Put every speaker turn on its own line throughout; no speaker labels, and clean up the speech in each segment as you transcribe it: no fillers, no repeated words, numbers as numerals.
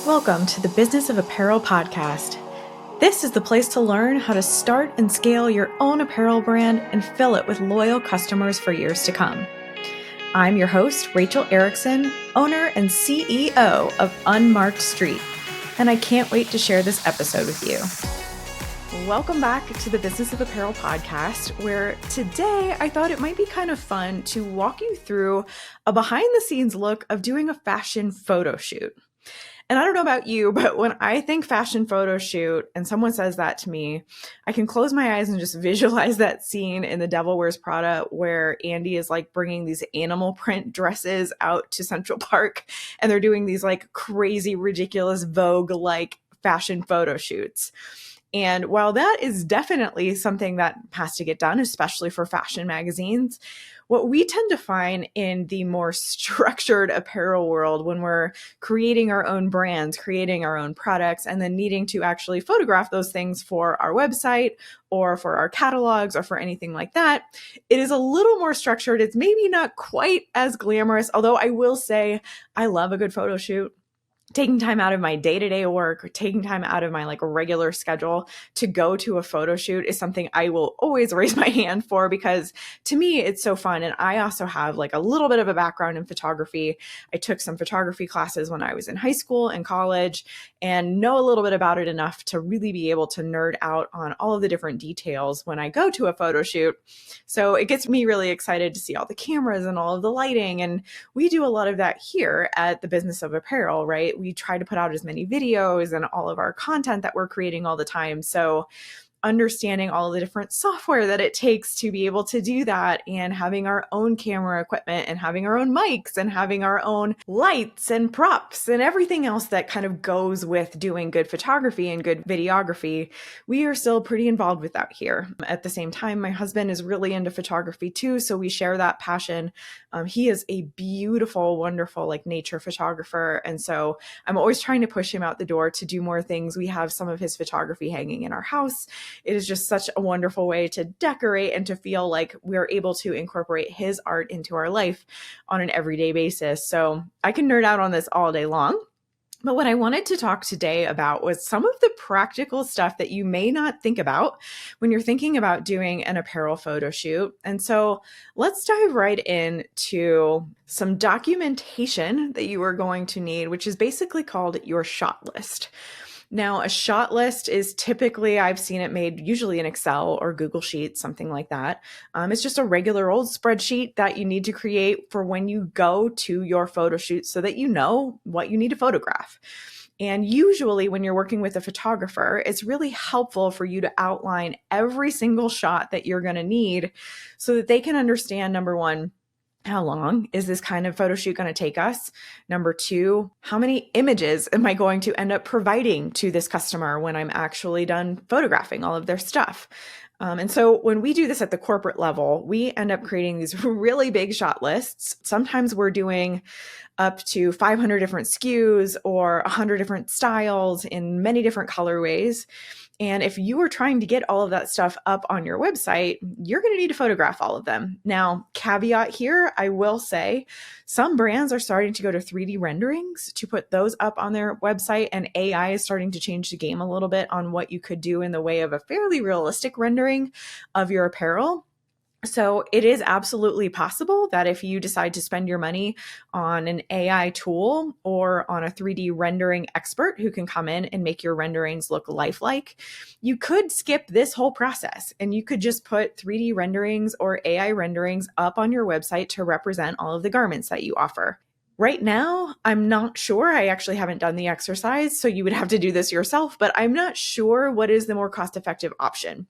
Welcome to the Business of Apparel podcast. This is the place to learn how to start and scale your own apparel brand and fill it with loyal customers for years to come. I'm your host, Rachel Erickson, owner and CEO of Unmarked Street, and I can't wait to share this episode with you. Welcome back to the Business of Apparel podcast, where today I thought it might be kind of fun to walk you through a behind-the-scenes look of doing a fashion photo shoot. And I don't know about you, but when I think fashion photo shoot and someone says that to me, I can close my eyes and just visualize that scene in The Devil Wears Prada where Andy is like bringing these animal print dresses out to Central Park and they're doing these like crazy, ridiculous Vogue-like fashion photo shoots. And while that is definitely something that has to get done, especially for fashion magazines, what we tend to find in the more structured apparel world when we're creating our own brands, creating our own products, and then needing to actually photograph those things for our website or for our catalogs or for anything like that, it is a little more structured. It's maybe not quite as glamorous, although I will say I love a good photo shoot. Taking time out of my day-to-day work or taking time out of my like regular schedule to go to a photo shoot is something I will always raise my hand for because to me, it's so fun. And I also have like a little bit of a background in photography. I took some photography classes when I was in high school and college and know a little bit about it enough to really be able to nerd out on all of the different details when I go to a photo shoot. So it gets me really excited to see all the cameras and all of the lighting. And we do a lot of that here at the Business of Apparel, right? We try to put out as many videos and all of our content that we're creating all the time. So understanding all the different software that it takes to be able to do that and having our own camera equipment and having our own mics and having our own lights and props and everything else that kind of goes with doing good photography and good videography, we are still pretty involved with that here. At the same time, my husband is really into photography too, so we share that passion. He is a beautiful, wonderful like nature photographer, and so I'm always trying to push him out the door to do more things. We have some of his photography hanging in our house. It is just such a wonderful way to decorate and to feel like we're able to incorporate his art into our life on an everyday basis. So I can nerd out on this all day long. But what I wanted to talk today about was some of the practical stuff that you may not think about when you're thinking about doing an apparel photo shoot. And so let's dive right into some documentation that you are going to need, which is basically called your shot list. Now, a shot list is typically, I've seen it made usually in Excel or Google Sheets, something like that. It's just a regular old spreadsheet that you need to create for when you go to your photo shoot so that you know what you need to photograph. And usually when you're working with a photographer, it's really helpful for you to outline every single shot that you're going to need so that they can understand, number one, how long is this kind of photo shoot going to take us? Number two, how many images am I going to end up providing to this customer when I'm actually done photographing all of their stuff? And so when we do this at the corporate level, we end up creating these really big shot lists. Sometimes we're doing up to 500 different SKUs or 100 different styles in many different colorways. And if you are trying to get all of that stuff up on your website, you're going to need to photograph all of them. Now, caveat here, I will say some brands are starting to go to 3D renderings to put those up on their website, and AI is starting to change the game a little bit on what you could do in the way of a fairly realistic rendering of your apparel. So it is absolutely possible that if you decide to spend your money on an AI tool or on a 3D rendering expert who can come in and make your renderings look lifelike, you could skip this whole process and you could just put 3D renderings or AI renderings up on your website to represent all of the garments that you offer. Right now, I'm not sure. I actually haven't done the exercise, so you would have to do this yourself, but I'm not sure what is the more cost-effective option.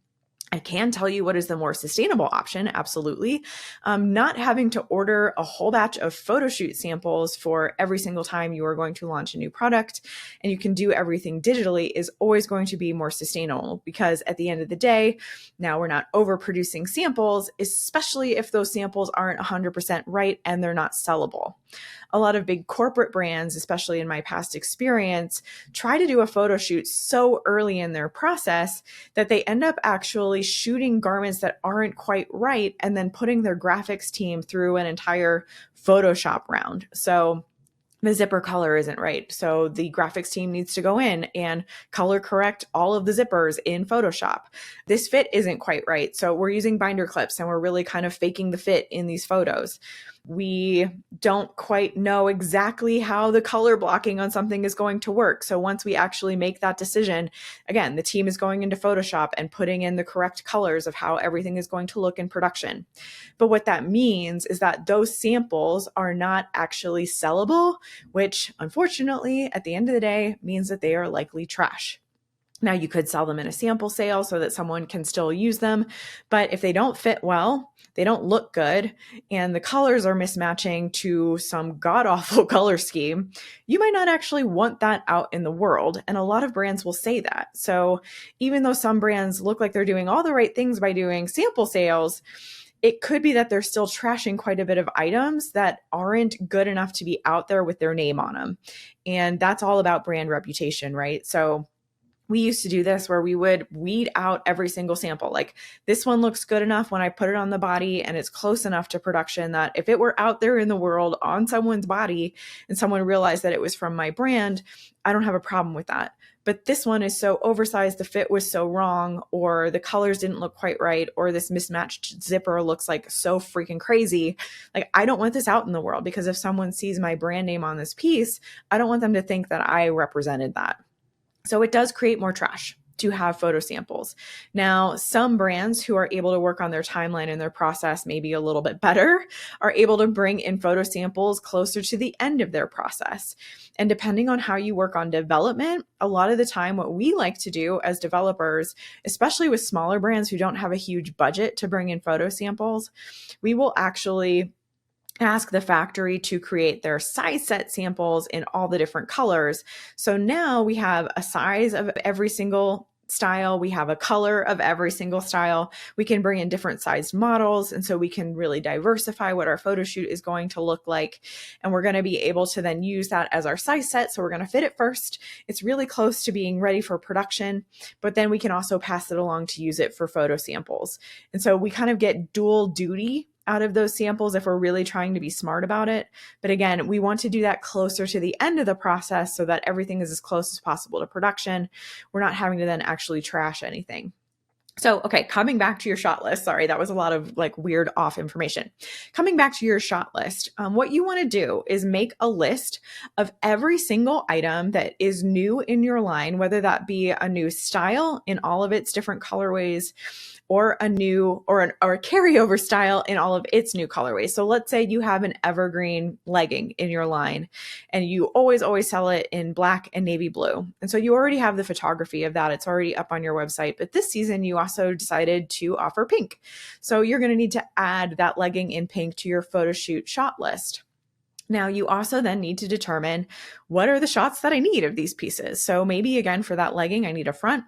I can tell you what is the more sustainable option, absolutely. Not having to order a whole batch of photo shoot samples for every single time you are going to launch a new product, and you can do everything digitally is always going to be more sustainable because at the end of the day, now we're not overproducing samples, especially if those samples aren't 100% right and they're not sellable. A lot of big corporate brands, especially in my past experience, try to do a photo shoot so early in their process that they end up actually shooting garments that aren't quite right and then putting their graphics team through an entire Photoshop round. So the zipper color isn't right. So the graphics team needs to go in and color correct all of the zippers in Photoshop. This fit isn't quite right. So we're using binder clips and we're really kind of faking the fit in these photos. We don't quite know exactly how the color blocking on something is going to work. So once we actually make that decision, again, the team is going into Photoshop and putting in the correct colors of how everything is going to look in production. But what that means is that those samples are not actually sellable, which unfortunately, at the end of the day, means that they are likely trash. Now, you could sell them in a sample sale so that someone can still use them, but if they don't fit well, they don't look good, and the colors are mismatching to some god-awful color scheme, you might not actually want that out in the world, and a lot of brands will say that. So even though some brands look like they're doing all the right things by doing sample sales, it could be that they're still trashing quite a bit of items that aren't good enough to be out there with their name on them. And that's all about brand reputation, right? So we used to do this where we would weed out every single sample. Like, this one looks good enough when I put it on the body and it's close enough to production that if it were out there in the world on someone's body and someone realized that it was from my brand, I don't have a problem with that. But this one is so oversized, the fit was so wrong, or the colors didn't look quite right, or this mismatched zipper looks like so freaking crazy. Like, I don't want this out in the world, because if someone sees my brand name on this piece, I don't want them to think that I represented that. So it does create more trash to have photo samples. Now, some brands who are able to work on their timeline and their process maybe a little bit better are able to bring in photo samples closer to the end of their process. And depending on how you work on development, a lot of the time what we like to do as developers, especially with smaller brands who don't have a huge budget to bring in photo samples, we will actually ask the factory to create their size set samples in all the different colors. So now we have a size of every single style. We have a color of every single style. We can bring in different sized models. And so we can really diversify what our photo shoot is going to look like. And we're going to be able to then use that as our size set. So we're going to fit it first. It's really close to being ready for production, but then we can also pass it along to use it for photo samples. And so we kind of get dual duty out of those samples if we're really trying to be smart about it. But again, we want to do that closer to the end of the process so that everything is as close as possible to production. We're not having to then actually trash anything. So, okay, coming back to your shot list. Sorry, that was a lot of like weird off information. Coming back to your shot list, what you want to do is make a list of every single item that is new in your line, whether that be a new style in all of its different colorways, or a new or a carryover style in all of its new colorways. So let's say you have an evergreen legging in your line and you always sell it in black and navy blue. And so you already have the photography of that. It's already up on your website. But this season, you also decided to offer pink. So you're going to need to add that legging in pink to your photo shoot shot list. Now, you also then need to determine what are the shots that I need of these pieces. So maybe again, for that legging, I need a front,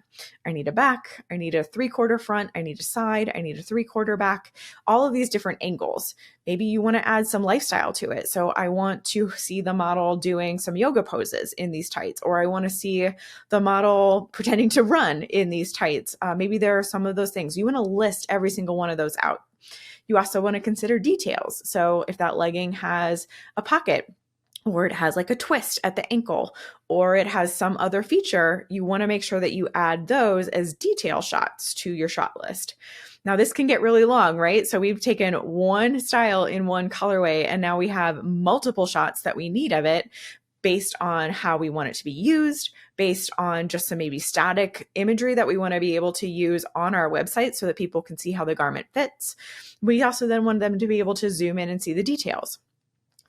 I need a back, I need a 3/4 front, I need a side, I need a 3/4 back, all of these different angles. Maybe you want to add some lifestyle to it. So I want to see the model doing some yoga poses in these tights, or I want to see the model pretending to run in these tights. Maybe there are some of those things. You want to list every single one of those out. You also want to consider details. So if that legging has a pocket, or it has like a twist at the ankle, or it has some other feature, you want to make sure that you add those as detail shots to your shot list. Now, this can get really long, right? So we've taken one style in one colorway, and now we have multiple shots that we need of it based on how we want it to be used, based on just some maybe static imagery that we want to be able to use on our website so that people can see how the garment fits. We also then want them to be able to zoom in and see the details.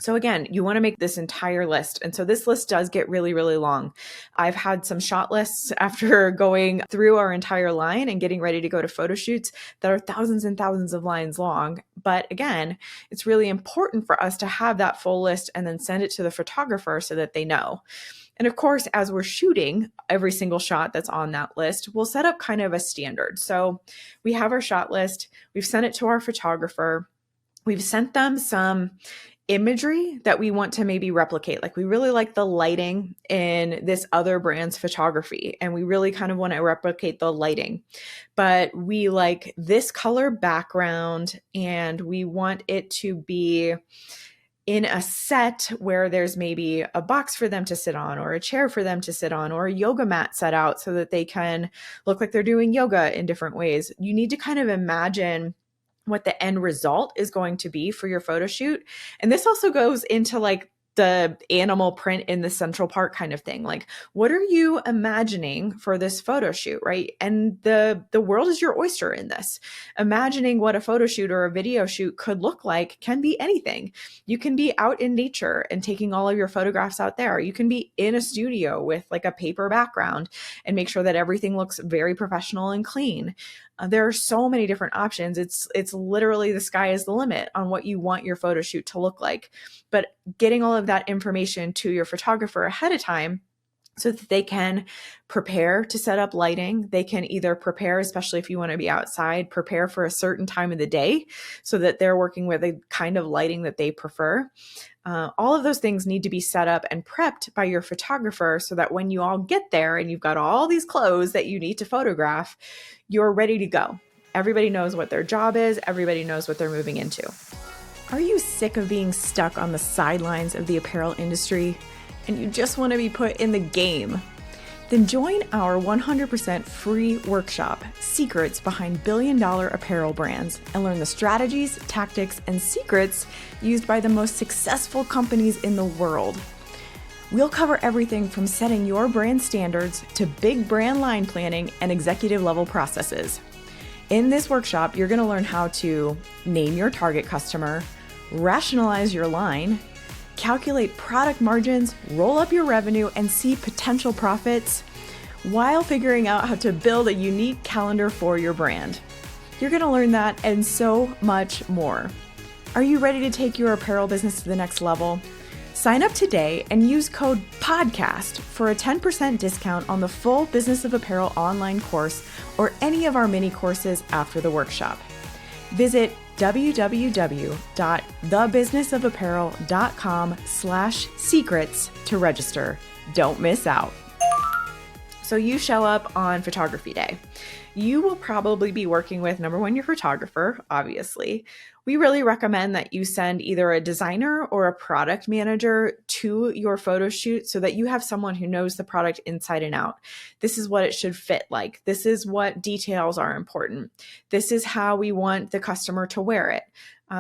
So again, you want to make this entire list. And so this list does get really, really long. I've had some shot lists after going through our entire line and getting ready to go to photo shoots that are thousands and thousands of lines long. But again, it's really important for us to have that full list and then send it to the photographer so that they know. And of course, as we're shooting every single shot that's on that list, we'll set up kind of a standard. So we have our shot list, we've sent it to our photographer, we've sent them some imagery that we want to maybe replicate. Like, we really like the lighting in this other brand's photography, and we really kind of want to replicate the lighting, but we like this color background and we want it to be in a set where there's maybe a box for them to sit on or a chair for them to sit on or a yoga mat set out so that they can look like they're doing yoga in different ways. You need to kind of imagine what the end result is going to be for your photo shoot. And this also goes into like the animal print in the central park kind of thing. Like, what are you imagining for this photo shoot, right? And the world is your oyster in this. Imagining what a photo shoot or a video shoot could look like can be anything. You can be out in nature and taking all of your photographs out there. You can be in a studio with like a paper background and make sure that everything looks very professional and clean. There are so many different options. It's literally the sky is the limit on what you want your photo shoot to look like. But getting all of that information to your photographer ahead of time so that they can prepare to set up lighting. They can either prepare, especially if you want to be outside, prepare for a certain time of the day so that they're working with a kind of lighting that they prefer. All of those things need to be set up and prepped by your photographer so that when you all get there and you've got all these clothes that you need to photograph, you're ready to go. Everybody knows what their job is. Everybody knows what they're moving into. Are you sick of being stuck on the sidelines of the apparel industry and you just want to be put in the game? Then join our 100% free workshop, Secrets Behind Billion-Dollar Apparel Brands, and learn the strategies, tactics, and secrets used by the most successful companies in the world. We'll cover everything from setting your brand standards to big brand line planning and executive level processes. In this workshop, you're going to learn how to name your target customer, rationalize your line, calculate product margins, roll up your revenue, and see potential profits while figuring out how to build a unique calendar for your brand. You're going to learn that and so much more. Are you ready to take your apparel business to the next level? Sign up today and use code PODCAST for a 10% discount on the full Business of Apparel online course or any of our mini courses after the workshop. Visit www.thebusinessofapparel.com/secrets to register. Don't miss out. So you show up on photography day. You will probably be working with, number one, your photographer, obviously. We really recommend that you send either a designer or a product manager to your photo shoot so that you have someone who knows the product inside and out. This is what it should fit like. This is what details are important. This is how we want the customer to wear it.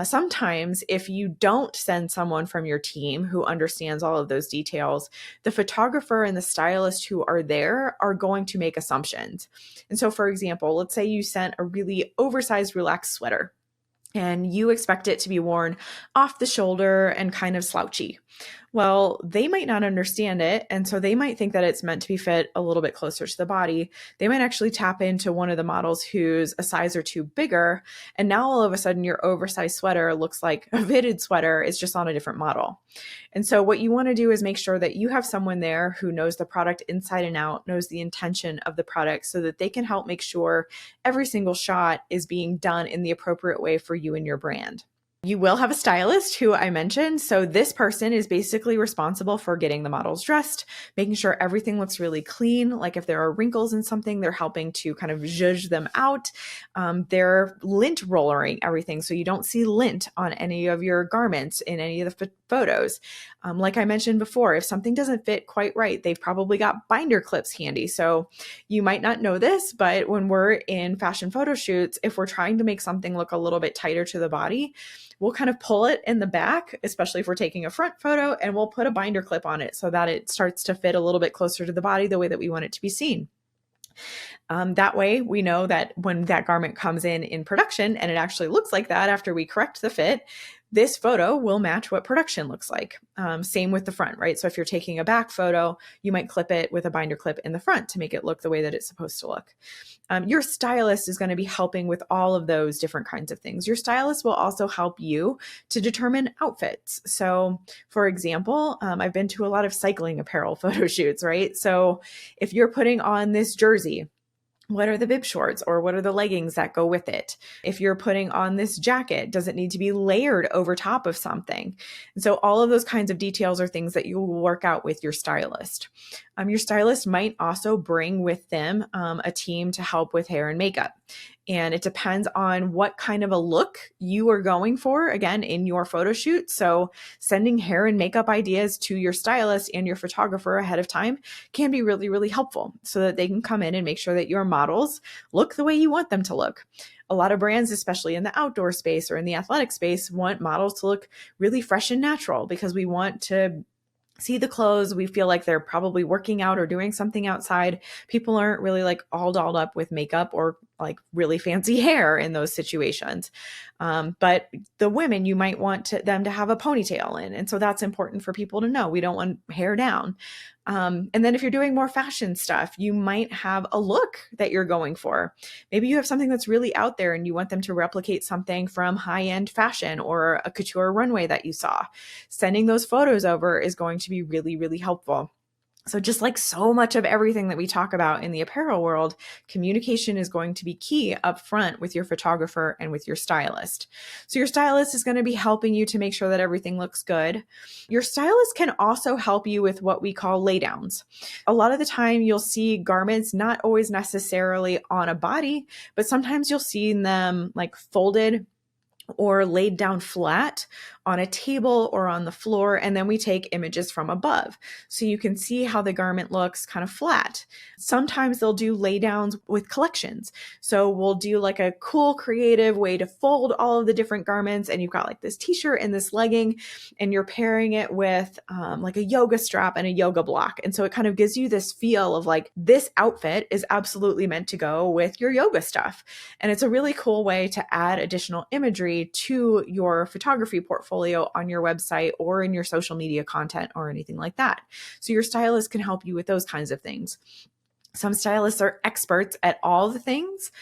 Sometimes if you don't send someone from your team who understands all of those details, the photographer and the stylist who are there are going to make assumptions. And so, for example, let's say you sent a really oversized relaxed sweater and you expect it to be worn off the shoulder and kind of slouchy. Well, they might not understand it. And so they might think that it's meant to be fit a little bit closer to the body. They might actually tap into one of the models who's a size or two bigger. And now all of a sudden your oversized sweater looks like a fitted sweater. It's just on a different model. And so what you want to do is make sure that you have someone there who knows the product inside and out, knows the intention of the product so that they can help make sure every single shot is being done in the appropriate way for you and your brand. You will have a stylist who I mentioned. So this person is basically responsible for getting the models dressed, making sure everything looks really clean. Like if there are wrinkles in something, they're helping to kind of zhuzh them out. They're lint rollering everything. So you don't see lint on any of your garments in any of the photos. Like I mentioned before, if something doesn't fit quite right, they've probably got binder clips handy. So you might not know this, but when we're in fashion photo shoots, if we're trying to make something look a little bit tighter to the body, we'll kind of pull it in the back, especially if we're taking a front photo, and we'll put a binder clip on it so that it starts to fit a little bit closer to the body the way that we want it to be seen. That way we know that when that garment comes in production and it actually looks like that after we correct the fit, this photo will match what production looks like. Same with the front, right? So if you're taking a back photo, you might clip it with a binder clip in the front to make it look the way that it's supposed to look. Your stylist is going to be helping with all of those different kinds of things. Your stylist will also help you to determine outfits. So for example, I've been to a lot of cycling apparel photo shoots, right? So if you're putting on this jersey, what are the bib shorts or what are the leggings that go with it? If you're putting on this jacket, does it need to be layered over top of something? And so all of those kinds of details are things that you will work out with your stylist. Your stylist might also bring with them a team to help with hair and makeup. And it depends on what kind of a look you are going for, again, in your photo shoot. So sending hair and makeup ideas to your stylist and your photographer ahead of time can be really, really helpful so that they can come in and make sure that your models look the way you want them to look. A lot of brands, especially in the outdoor space or in the athletic space, want models to look really fresh and natural because we want to see the clothes. We feel like they're probably working out or doing something outside. People aren't really like all dolled up with makeup or like really fancy hair in those situations. But the women, you might want them to have a ponytail in. And so that's important for people to know. We don't want hair down. And then if you're doing more fashion stuff, you might have a look that you're going for. Maybe you have something that's really out there and you want them to replicate something from high-end fashion or a couture runway that you saw. Sending those photos over is going to be really, really helpful. So just like so much of everything that we talk about in the apparel world, communication is going to be key up front with your photographer and with your stylist. So your stylist is going to be helping you to make sure that everything looks good. Your stylist can also help you with what we call laydowns. A lot of the time you'll see garments not always necessarily on a body, but sometimes you'll see them like folded or laid down flat on a table or on the floor. And then we take images from above. So you can see how the garment looks kind of flat. Sometimes they'll do laydowns with collections. So we'll do like a cool creative way to fold all of the different garments. And you've got like this t-shirt and this legging, and you're pairing it with like a yoga strap and a yoga block. And so it kind of gives you this feel of like, this outfit is absolutely meant to go with your yoga stuff. And it's a really cool way to add additional imagery to your photography portfolio on your website or in your social media content or anything like that. So your stylist can help you with those kinds of things. Some stylists are experts at all the things.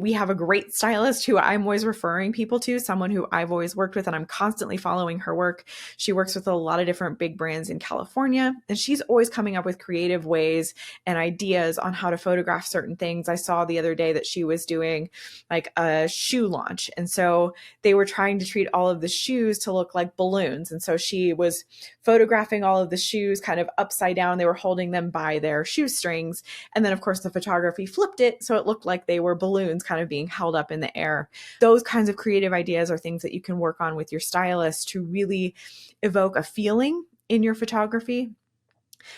We have a great stylist who I'm always referring people to, someone who I've always worked with, and I'm constantly following her work. She works with a lot of different big brands in California, and she's always coming up with creative ways and ideas on how to photograph certain things. I saw the other day that she was doing like a shoe launch. And so they were trying to treat all of the shoes to look like balloons. And so she was photographing all of the shoes kind of upside down. They were holding them by their shoestrings. And then of course the photography flipped it so it looked like they were balloons kind of being held up in the air. Those kinds of creative ideas are things that you can work on with your stylist to really evoke a feeling in your photography.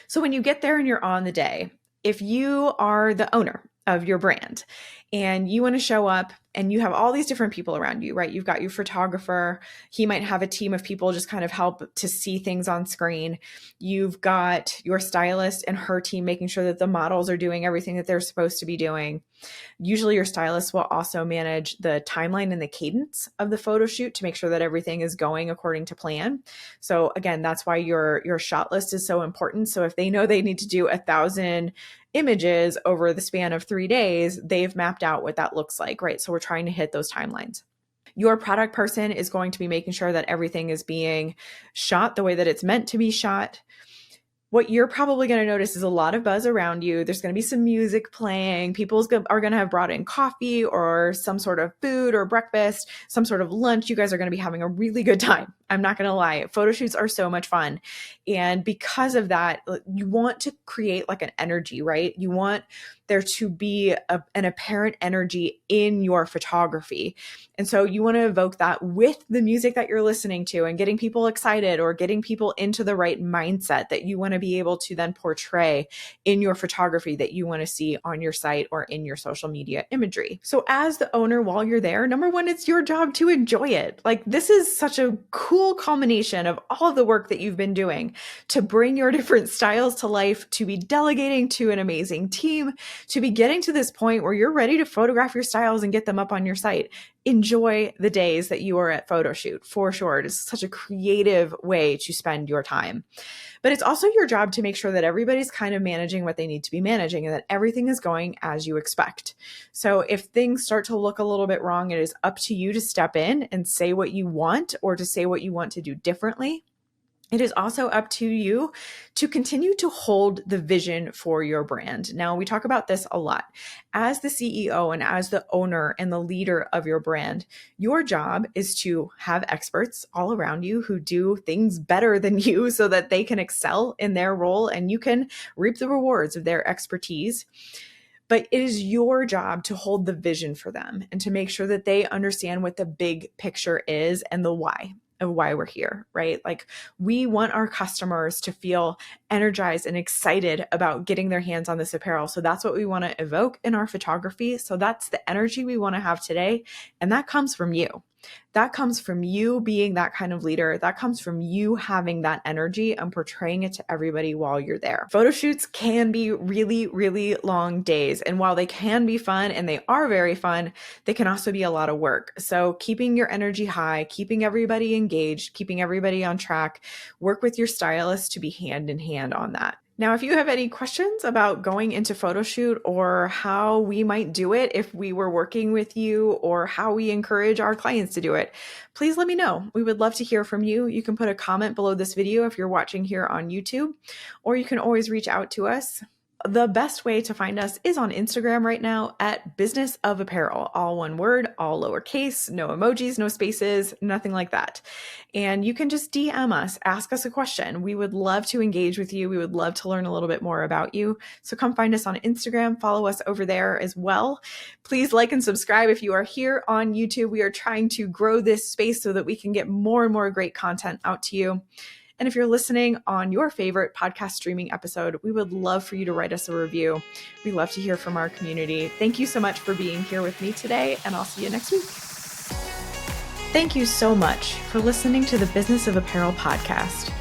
So when you get there and you're on the day, if you are the owner of your brand and you want to show up and you have all these different people around you, right? You've got your photographer. He might have a team of people just kind of help to see things on screen. You've got your stylist and her team making sure that the models are doing everything that they're supposed to be doing. Usually your stylist will also manage the timeline and the cadence of the photo shoot to make sure that everything is going according to plan. So again, that's why your shot list is so important. So if they know they need to do 1,000 images over the span of 3 days, they've mapped out what that looks like, right? So we're trying to hit those timelines. Your product person is going to be making sure that everything is being shot the way that it's meant to be shot. What you're probably going to notice is a lot of buzz around you. There's going to be some music playing. People are going to have brought in coffee or some sort of food or breakfast, some sort of lunch. You guys are going to be having a really good time. I'm not going to lie. Photo shoots are so much fun. And because of that, you want to create like an energy, right? You want there to be an apparent energy in your photography. And so you want to evoke that with the music that you're listening to and getting people excited or getting people into the right mindset that you want to be able to then portray in your photography that you want to see on your site or in your social media imagery. So as the owner, while you're there, number one, it's your job to enjoy it. Like this is such a cool culmination of all of the work that you've been doing to bring your different styles to life, to be delegating to an amazing team, to be getting to this point where you're ready to photograph your styles and get them up on your site. Enjoy the days that you are at Photoshoot for sure. It is such a creative way to spend your time. But it's also your job to make sure that everybody's kind of managing what they need to be managing and that everything is going as you expect. So if things start to look a little bit wrong, it is up to you to step in and say what you want or to say what you want to do differently. It is also up to you to continue to hold the vision for your brand. Now, we talk about this a lot. As the CEO and as the owner and the leader of your brand, your job is to have experts all around you who do things better than you so that they can excel in their role and you can reap the rewards of their expertise. But it is your job to hold the vision for them and to make sure that they understand what the big picture is and the why of why we're here, right? Like, we want our customers to feel energized and excited about getting their hands on this apparel. So that's what we want to evoke in our photography. So that's the energy we want to have today. And that comes from you. That comes from you being that kind of leader. That comes from you having that energy and portraying it to everybody while you're there. Photo shoots can be really, really long days. And while they can be fun, and they are very fun, they can also be a lot of work. So keeping your energy high, keeping everybody engaged, keeping everybody on track, work with your stylist to be hand in hand on that. Now, if you have any questions about going into Photoshoot or how we might do it if we were working with you, or how we encourage our clients to do it, please let me know. We would love to hear from you. You can put a comment below this video if you're watching here on YouTube, or you can always reach out to us. The best way to find us is on Instagram right now at Business of Apparel, all one word, all lowercase, no emojis, no spaces, nothing like that. And you can just DM us, ask us a question. We would love to engage with you. We would love to learn a little bit more about you. So come find us on Instagram, follow us over there as well. Please like and subscribe if you are here on YouTube. We are trying to grow this space so that we can get more and more great content out to you. And if you're listening on your favorite podcast streaming episode, we would love for you to write us a review. We love to hear from our community. Thank you so much for being here with me today, and I'll see you next week. Thank you so much for listening to the Business of Apparel podcast.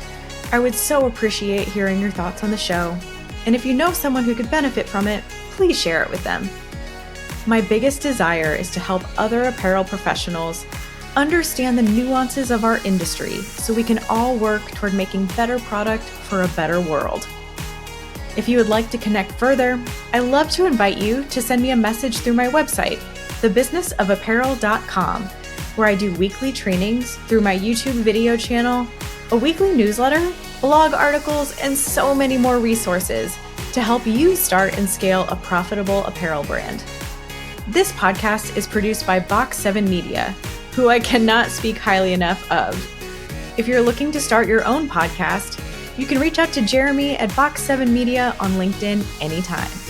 I would so appreciate hearing your thoughts on the show. And if you know someone who could benefit from it, please share it with them. My biggest desire is to help other apparel professionals understand the nuances of our industry so we can all work toward making better product for a better world. If you would like to connect further, I'd love to invite you to send me a message through my website, thebusinessofapparel.com, where I do weekly trainings through my YouTube video channel, a weekly newsletter, blog articles, and so many more resources to help you start and scale a profitable apparel brand. This podcast is produced by Box 7 Media, who I cannot speak highly enough of. If you're looking to start your own podcast, you can reach out to Jeremy at Box 7 Media on LinkedIn anytime.